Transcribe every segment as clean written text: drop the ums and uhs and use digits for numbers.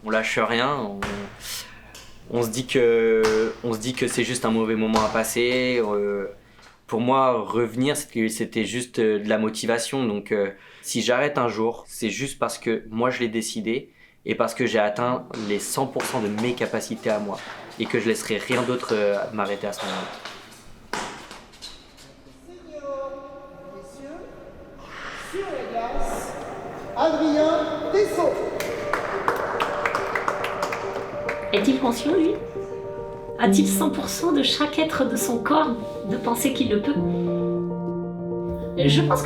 on lâche rien, on se dit que c'est juste un mauvais moment à passer. Pour moi, revenir, c'était juste de la motivation. Donc, si j'arrête un jour, c'est juste parce que moi, je l'ai décidé et parce que j'ai atteint les 100% de mes capacités à moi et que je laisserai rien d'autre m'arrêter à ce moment-là. Messieurs, sur la glace, Adrien Dessau. Est-il conscient, lui? A-t-il 100% de chaque être de son corps de penser qu'il le peut? Je pense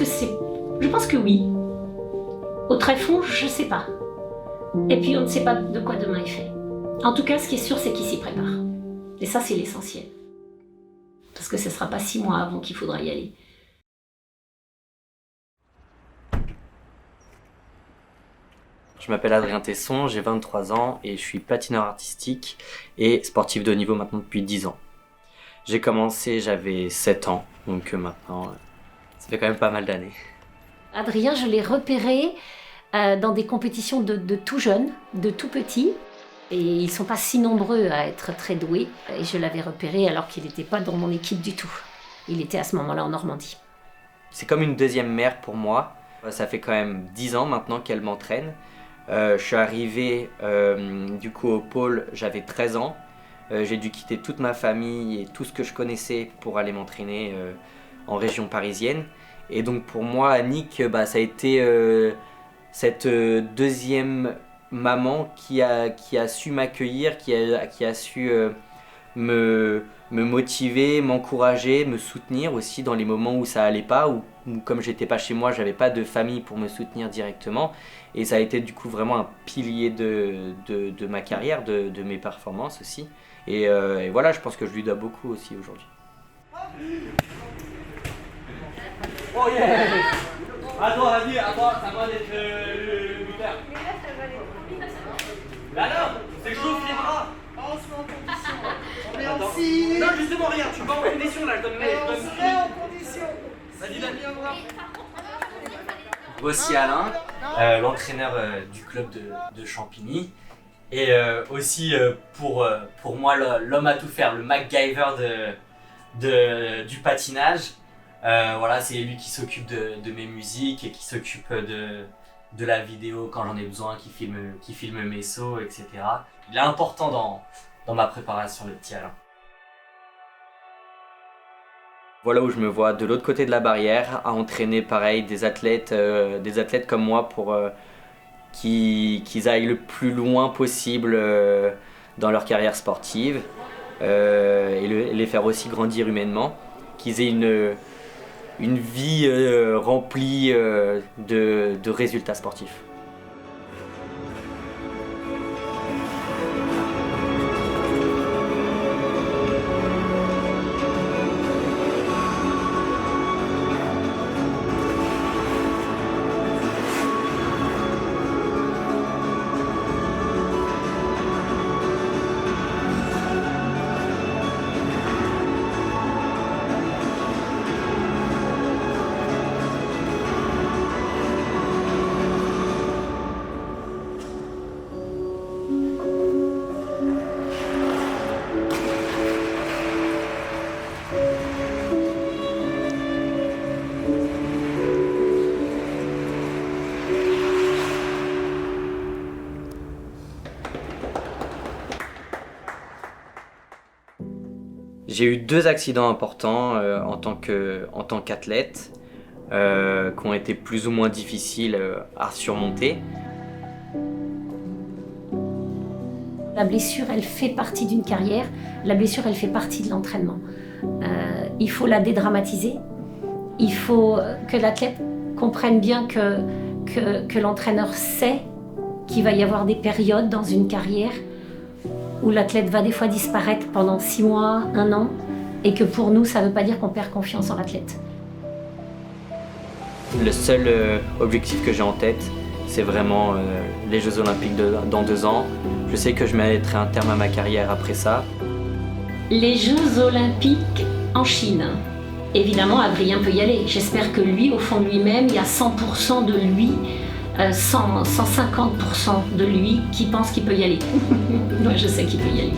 que oui. Au tréfonds, je sais pas. Et puis on ne sait pas de quoi demain est fait. En tout cas, ce qui est sûr, c'est qu'il s'y prépare. Et ça, c'est l'essentiel. Parce que ce ne sera pas 6 mois avant qu'il faudra y aller. Je m'appelle Adrien Tesson, j'ai 23 ans et je suis patineur artistique et sportif de haut niveau maintenant depuis 10 ans. J'ai commencé, j'avais 7 ans, donc maintenant, ça fait quand même pas mal d'années. Adrien, je l'ai repéré dans des compétitions de tout jeunes, de tout petits. Et ils ne sont pas si nombreux à être très doués. Et je l'avais repéré alors qu'il n'était pas dans mon équipe du tout. Il était à ce moment-là en Normandie. C'est comme une deuxième mère pour moi. Ça fait quand même 10 ans maintenant qu'elle m'entraîne. Je suis arrivé du coup au pôle, j'avais 13 ans. J'ai dû quitter toute ma famille et tout ce que je connaissais pour aller m'entraîner en région parisienne. Et donc pour moi, Annick, ça a été cette deuxième maman qui a su m'accueillir, qui a su me motiver, m'encourager, me soutenir aussi dans les moments où ça allait pas, ou comme j'étais pas chez moi, j'avais pas de famille pour me soutenir directement. Et ça a été du coup vraiment un pilier de ma carrière, de mes performances aussi. Et voilà, je pense que je lui dois beaucoup aussi aujourd'hui. Oh yeah! À toi, vas-y, à toi, ça va d'être le buteur. Mais là, ça va aller. Là, là, c'est que je l'ouvre les bras. On se met en condition. On est en Attends. 6 minutes. Non, justement, regarde, je suis pas en condition là, je donne On mes. se met en condition. Vas-y, donne. Aussi Alain, l'entraîneur du club de Champigny. Et aussi pour moi l'homme à tout faire, le MacGyver du patinage. Voilà, c'est lui qui s'occupe de mes musiques et qui s'occupe de la vidéo quand j'en ai besoin, qui filme mes sauts, etc. Il est important dans ma préparation, le petit Alain. Voilà où je me vois de l'autre côté de la barrière, à entraîner pareil des athlètes comme moi pour qu'ils aillent le plus loin possible dans leur carrière sportive et les faire aussi grandir humainement, qu'ils aient une vie remplie de résultats sportifs. J'ai eu 2 accidents importants en tant qu'athlète qui ont été plus ou moins difficiles à surmonter. La blessure, elle fait partie d'une carrière. La blessure, elle fait partie de l'entraînement. Il faut la dédramatiser. Il faut que l'athlète comprenne bien que l'entraîneur sait qu'il va y avoir des périodes dans une carrière où l'athlète va des fois disparaître pendant 6 mois, 1 an, et que pour nous, ça ne veut pas dire qu'on perd confiance en l'athlète. Le seul objectif que j'ai en tête, c'est vraiment les Jeux Olympiques dans 2 ans. Je sais que je mettrai un terme à ma carrière après ça. Les Jeux Olympiques en Chine. Évidemment, Adrien peut y aller. J'espère que lui, au fond de lui-même, il y a 100% de lui 150% de lui qui pense qu'il peut y aller. Moi, je sais qu'il peut y aller.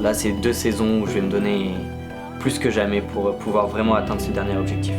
Là, c'est 2 saisons où je vais me donner plus que jamais pour pouvoir vraiment atteindre ce dernier objectif.